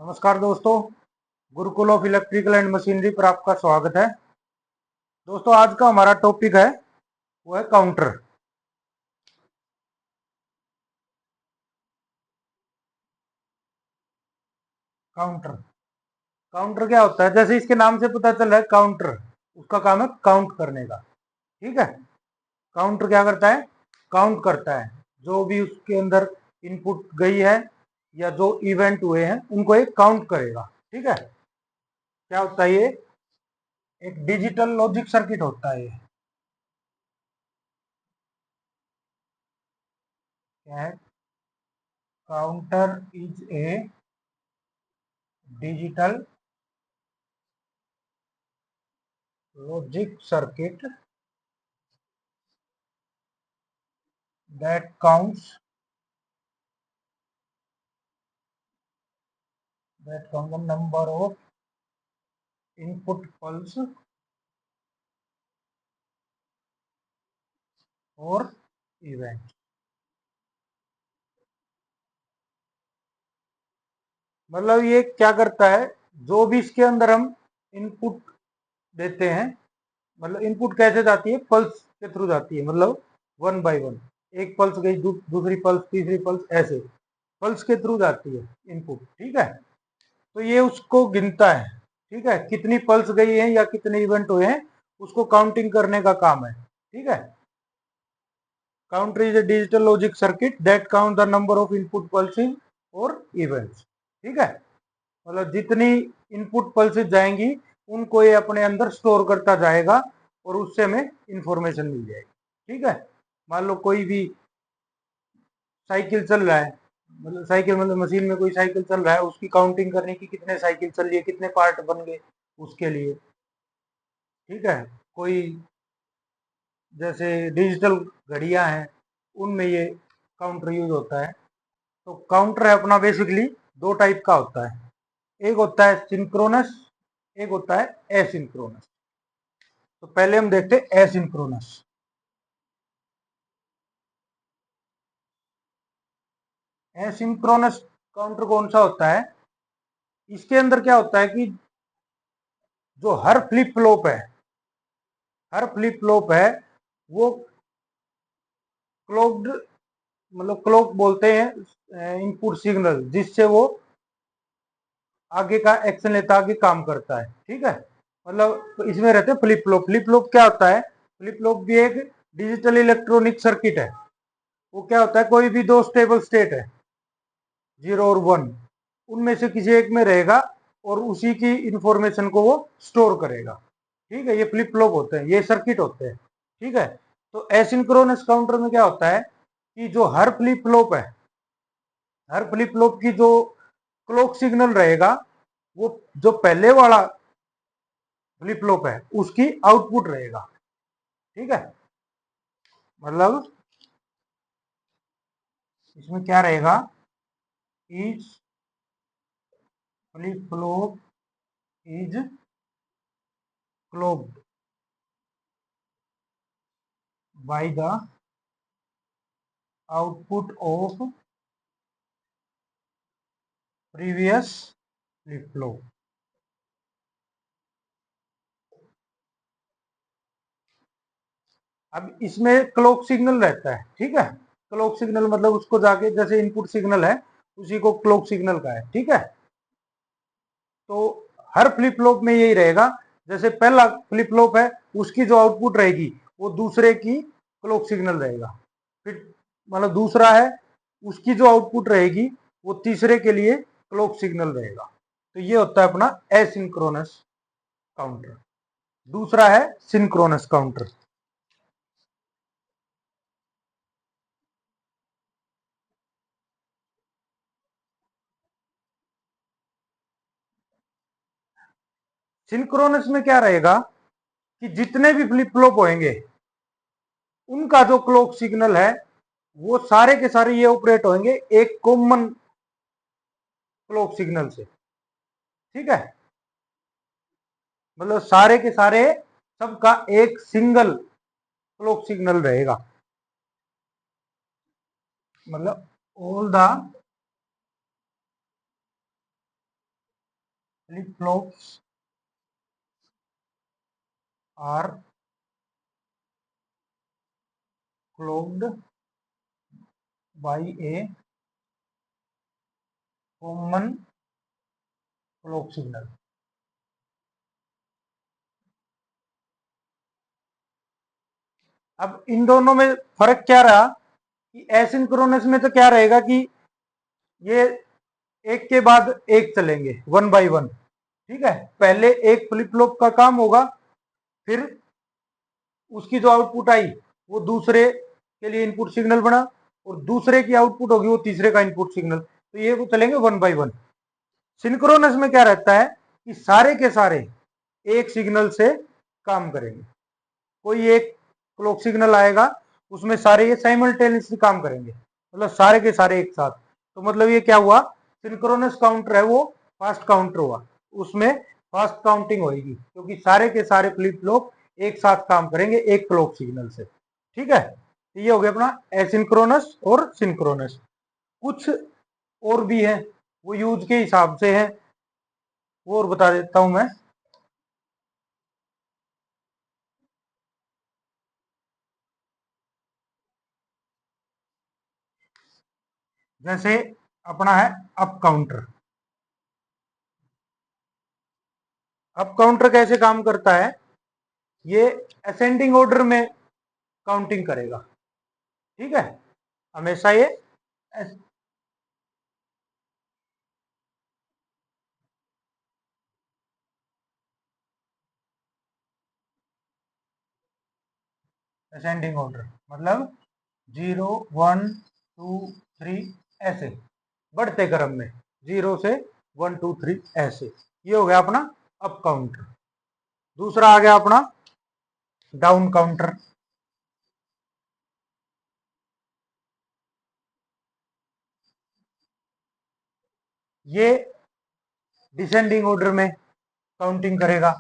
नमस्कार दोस्तों, Gurukul of electrical and machinery पर आपका स्वागत है। दोस्तों, आज का हमारा टॉपिक है वो है काउंटर। काउंटर काउंटर क्या होता है? जैसे इसके नाम से पता चल रहा है, काउंटर उसका काम है काउंट करने का। ठीक है। काउंटर क्या करता है? काउंट करता है। जो भी उसके अंदर इनपुट गई है या जो इवेंट हुए हैं उनको एक काउंट करेगा। ठीक है। क्या होता है ये? एक डिजिटल लॉजिक सर्किट होता है ये। क्या है? Counter is a digital logic circuit that counts the number of input pulse or event। मतलब ये क्या करता है? जो भी इसके अंदर हम इनपुट देते हैं, मतलब इनपुट कैसे जाती है? पल्स के थ्रू जाती है। मतलब वन बाय वन, एक पल्स गई, दूसरी पल्स, तीसरी पल्स, ऐसे पल्स के थ्रू जाती है इनपुट। ठीक है। तो ये उसको गिनता है। ठीक है, कितनी पल्स गई है या कितने इवेंट हुए हैं, उसको काउंटिंग करने का काम है। ठीक है। Counter is a digital logic circuit that count the number of input pulses or events। ठीक है। मतलब जितनी इनपुट पल्सेस जाएंगी उनको ये अपने अंदर स्टोर करता जाएगा और उससे हमें इंफॉर्मेशन मिल जाएगी। ठीक है। मान लो कोई भी साइकिल चल रहा है, मतलब साइकिल मतलब मशीन में कोई साइकिल चल रहा है, उसकी काउंटिंग करने की कितने साइकिल चल रही है, कितने पार्ट बन गए उसके लिए। ठीक है। कोई जैसे डिजिटल घड़ियां हैं, उनमें ये काउंटर यूज होता है। तो काउंटर है अपना बेसिकली दो टाइप का होता है। एक होता है सिंक्रोनस, एक होता है एसिंक्रोनस। तो पहले हम देखते हैं एसिंक्रोनस। एसिंक्रोनस काउंटर कौन सा होता है? इसके अंदर क्या होता है कि जो हर फ्लिप फ्लॉप है, हर फ्लिप फ्लॉप है वो क्लॉक्ड, मतलब क्लॉक बोलते हैं इनपुट सिग्नल, जिससे वो आगे का एक्शन लेता, आगे काम करता है। ठीक है। मतलब तो इसमें रहते हैं फ्लिप फ्लॉप। फ्लिप फ्लॉप क्या होता है? फ्लिप फ्लॉप भी एक डिजिटल इलेक्ट्रॉनिक सर्किट है। वो क्या होता है? कोई भी दो स्टेबल स्टेट है, जीरो और वन, उनमें से किसी एक में रहेगा और उसी की इंफॉर्मेशन को वो स्टोर करेगा। ठीक है। ये फ्लिप फ्लॉप होते हैं, ये सर्किट होते हैं। ठीक है। तो एसिंक्रोनस काउंटर में क्या होता है कि जो हर फ्लिप फ्लॉप है, हर फ्लिप फ्लॉप की जो क्लॉक सिग्नल रहेगा, वो जो पहले वाला फ्लिप फ्लॉप है उसकी आउटपुट रहेगा। ठीक है। मतलब इसमें क्या रहेगा? Each flip flop is clogged by the output of previous flip flop. अब इसमें क्लॉक सिग्नल रहता है। ठीक है। क्लॉक सिग्नल मतलब उसको जाके, जैसे इनपुट सिग्नल है उसी को क्लॉक सिग्नल का है। ठीक है। तो हर फ्लिप फ्लॉप में यही रहेगा। जैसे पहला फ्लिप फ्लॉप है, उसकी जो आउटपुट रहेगी वो दूसरे की क्लॉक सिग्नल रहेगा। फिर मतलब दूसरा है, उसकी जो आउटपुट रहेगी वो तीसरे के लिए क्लॉक सिग्नल रहेगा। तो ये होता है अपना एसिंक्रोनस काउंटर। दूसरा है सिंक्रोनस काउंटर। सिंक्रोनस में क्या रहेगा कि जितने भी फ्लिप फ्लॉप होंगे उनका जो क्लॉक सिग्नल है वो सारे के सारे ये ऑपरेट होंगे एक कॉमन क्लॉक सिग्नल से। ठीक है। मतलब सारे के सारे सबका एक सिंगल क्लॉक सिग्नल रहेगा। मतलब all the flip flops are clocked by a common clock signal. अब इन दोनों में फर्क क्या रहा कि एसिंक्रोनस में तो क्या रहेगा कि ये एक के बाद एक चलेंगे, वन बाय वन। ठीक है, पहले एक फ्लिप फ्लॉप का काम होगा, फिर उसकी जो आउटपुट आई वो दूसरे के लिए इनपुट सिग्नल बना, और दूसरे की आउटपुट होगी वो तीसरे का इनपुट सिग्नल, तो ये वो चलेंगे वन बाय वन। सिंक्रोनस में क्या रहता है कि सारे के सारे एक सिग्नल से काम करेंगे। कोई एक क्लॉक सिग्नल आएगा, उसमें सारे ये साइमल्टेनियसली काम करेंगे, मतलब सारे के सारे एक साथ। तो मतलब ये क्या हुआ, सिंक्रोनस काउंटर है वो फास्ट काउंटर हुआ, उसमें फास्ट काउंटिंग होगी क्योंकि सारे के सारे फ्लिप फ्लॉप एक साथ काम करेंगे एक क्लॉक सिग्नल से। ठीक है, तो ये हो गया अपना एसिंक्रोनस और सिंक्रोनस। कुछ और भी है, वो यूज के हिसाब से है, वो और बता देता हूं मैं। जैसे अपना है अप काउंटर। अप काउंटर कैसे काम करता है, ये असेंडिंग ऑर्डर में काउंटिंग करेगा। ठीक है, हमेशा ये असेंडिंग ऑर्डर मतलब 0 1 2 3 ऐसे बढ़ते क्रम में, 0 से 1 2 3 ऐसे। ये हो गया अपना अप काउंटर। दूसरा आ गया अपना डाउन काउंटर। ये डिसेंडिंग ऑर्डर में काउंटिंग करेगा।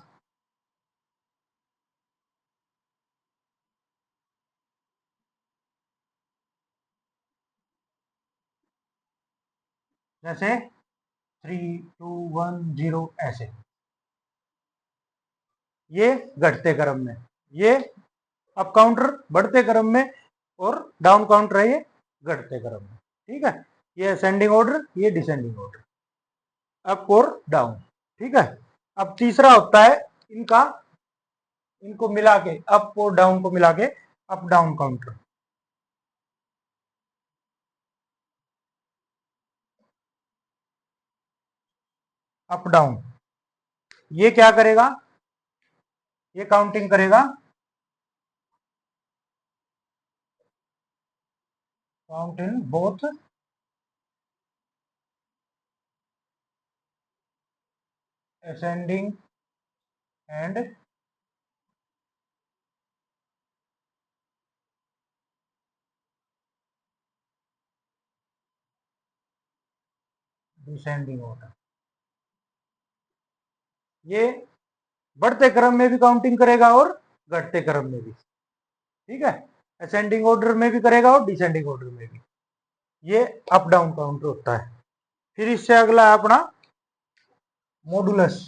जैसे 3 2 1 0 ऐसे, ये घटते क्रम में। ये अप काउंटर बढ़ते क्रम में, और डाउन काउंटर है ये घटते क्रम में। ठीक है, ये असेंडिंग ऑर्डर, ये डिसेंडिंग ऑर्डर, अप और डाउन। ठीक है, अब तीसरा होता है इनका, इनको मिला के, अप और डाउन को मिला के up down counter. Up down ये क्या करेगा, ये काउंटिंग करेगा, count in both ascending and descending order. ये बढ़ते क्रम में भी काउंटिंग करेगा और घटते क्रम में भी। ठीक है, असेंडिंग ऑर्डर में भी करेगा और डिसेंडिंग ऑर्डर में भी। ये अप डाउन काउंटर होता है। फिर इससे अगला है अपना मॉडुलस।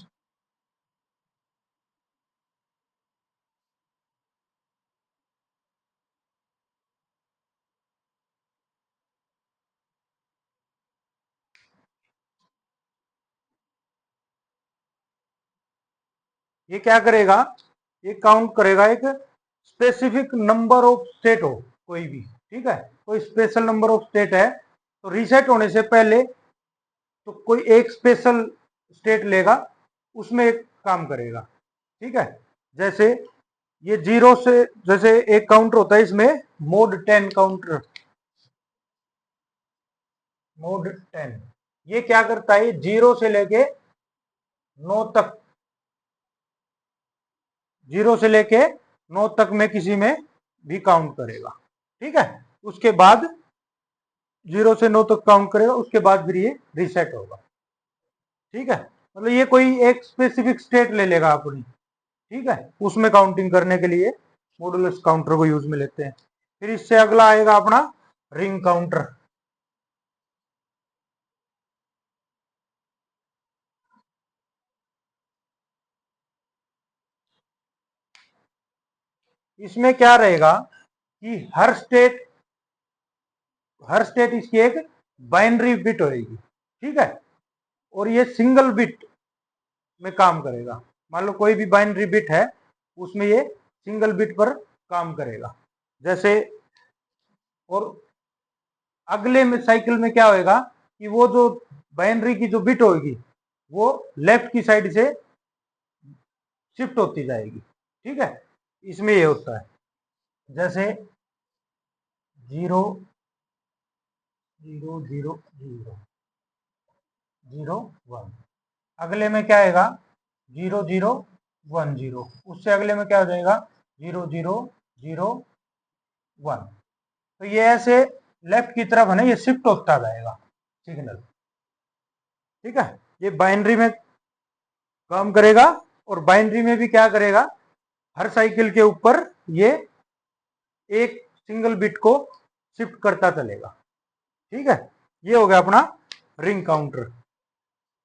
ये क्या करेगा, ये काउंट करेगा एक स्पेसिफिक नंबर ऑफ स्टेट हो कोई भी। ठीक है, कोई स्पेशल नंबर ऑफ स्टेट है, तो रीसेट होने से पहले तो कोई एक स्पेशल स्टेट लेगा, उसमें एक काम करेगा। ठीक है, जैसे ये जीरो से, जैसे एक काउंटर होता है इसमें मोड 10 काउंटर, मोड 10, ये क्या करता है, जीरो से लेके 9 तक, जीरो से लेके 9 तक में किसी में भी काउंट करेगा। ठीक है, उसके बाद 0 से 9 तक काउंट करेगा, उसके बाद फिर ये रीसेट होगा। ठीक है, मतलब ये कोई एक स्पेसिफिक स्टेट ले लेगा अपनी। ठीक है, उसमें काउंटिंग करने के लिए मॉडुलस काउंटर को यूज में लेते हैं। फिर इससे अगला आएगा अपना रिंग काउंटर। इसमें क्या रहेगा कि हर स्टेट इसकी एक बाइनरी बिट होगी, ठीक है। और ये सिंगल बिट में काम करेगा। मान लो कोई भी बाइनरी बिट है, उसमें ये सिंगल बिट पर काम करेगा। जैसे और अगले में साइकिल में क्या होएगा कि वो जो बाइनरी की जो बिट होगी वो लेफ्ट की साइड से शिफ्ट होती जाएगी, ठीक है। इसमें ये होता है जैसे 0 0 0 0 0 1। अगले में क्या आएगा 0 0 1 0। उससे अगले में क्या हो जाएगा 0 0 0 1। तो ये ऐसे लेफ्ट की तरफ है ना, ये शिफ्ट होता जाएगा सिग्नल, ठीक है। ये बाइनरी में काम करेगा और बाइनरी में भी क्या करेगा, हर साइकिल के ऊपर ये एक सिंगल बिट को शिफ्ट करता चलेगा, ठीक है। ये हो गया अपना रिंग काउंटर।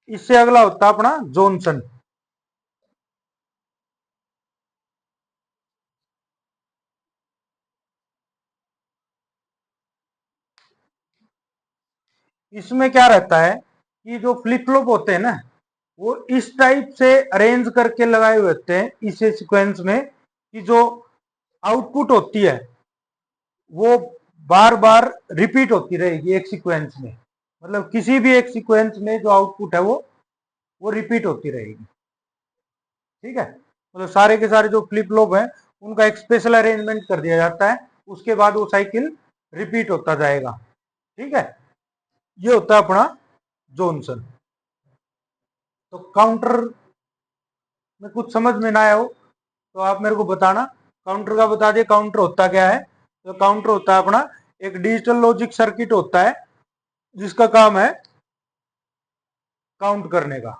इससे अगला होता है अपना जॉनसन। इसमें क्या रहता है कि जो फ्लिप फ्लॉप होते हैं ना, वो इस टाइप से अरेंज करके लगाए हुए होते हैं इस सीक्वेंस में कि जो आउटपुट होती है वो बार बार रिपीट होती रहेगी एक सीक्वेंस में। मतलब किसी भी एक सीक्वेंस में जो आउटपुट है वो रिपीट होती रहेगी, ठीक है। मतलब सारे के सारे जो फ्लिप फ्लॉप है उनका एक स्पेशल अरेंजमेंट कर दिया जाता है, उसके बाद वो साइकिल रिपीट होता जाएगा, ठीक है। ये होता है अपना जॉनसन। तो काउंटर में कुछ समझ में ना आया हो तो आप मेरे को बताना। काउंटर का बता दिए, काउंटर होता क्या है। तो काउंटर होता है अपना एक डिजिटल लॉजिक सर्किट होता है जिसका काम है काउंट करने का,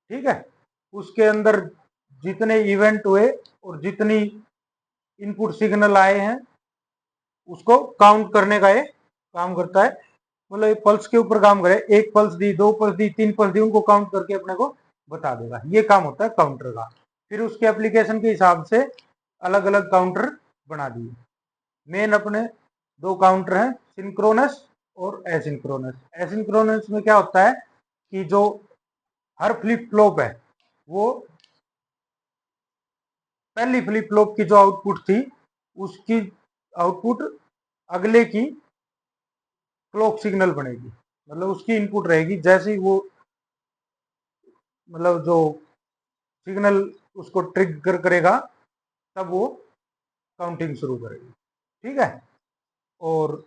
ठीक है। उसके अंदर जितने इवेंट हुए और जितनी इनपुट सिग्नल आए हैं उसको काउंट करने का ये काम करता है। मतलब ये पल्स के ऊपर काम करे, एक पल्स दी, दो पल्स दी, तीन पल्स दी, उनको काउंट करके अपने को बता देगा। ये काम होता है काउंटर का। फिर उसके एप्लीकेशन के हिसाब से अलग अलग काउंटर बना दिए। मेन अपने दो काउंटर हैं, सिंक्रोनस और एसिंक्रोनस। एसिंक्रोनस में क्या होता है कि जो हर फ्लिप फ्लॉप है वो पहली फ्लिप फ्लॉप की जो आउटपुट थी उसकी आउटपुट अगले की क्लॉक सिग्नल बनेगी। मतलब उसकी इनपुट रहेगी, जैसे ही वो मतलब जो सिग्नल उसको ट्रिगर करेगा तब वो काउंटिंग शुरू करेगी, ठीक है। और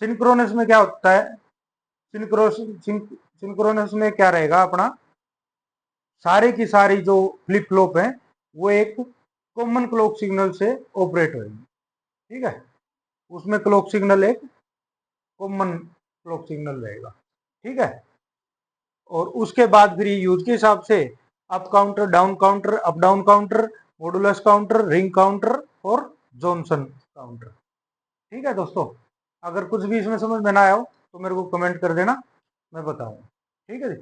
सिंक्रोनस में क्या होता है, सिंक्रोनस में क्या रहेगा अपना, सारे की सारी जो फ्लिप फ्लॉप है वो एक कॉमन क्लॉक सिग्नल से ऑपरेट होगी, ठीक है। उसमें क्लॉक सिग्नल एक कॉमन क्लॉक सिग्नल रहेगा, ठीक है। और उसके बाद फिर यूज के हिसाब से up counter, down counter, up down counter, modulus counter, ring counter और जॉनसन काउंटर, ठीक है दोस्तों। अगर कुछ भी इसमें समझ में ना आया हो तो मेरे को कमेंट कर देना, मैं बताऊंगा, ठीक है जी।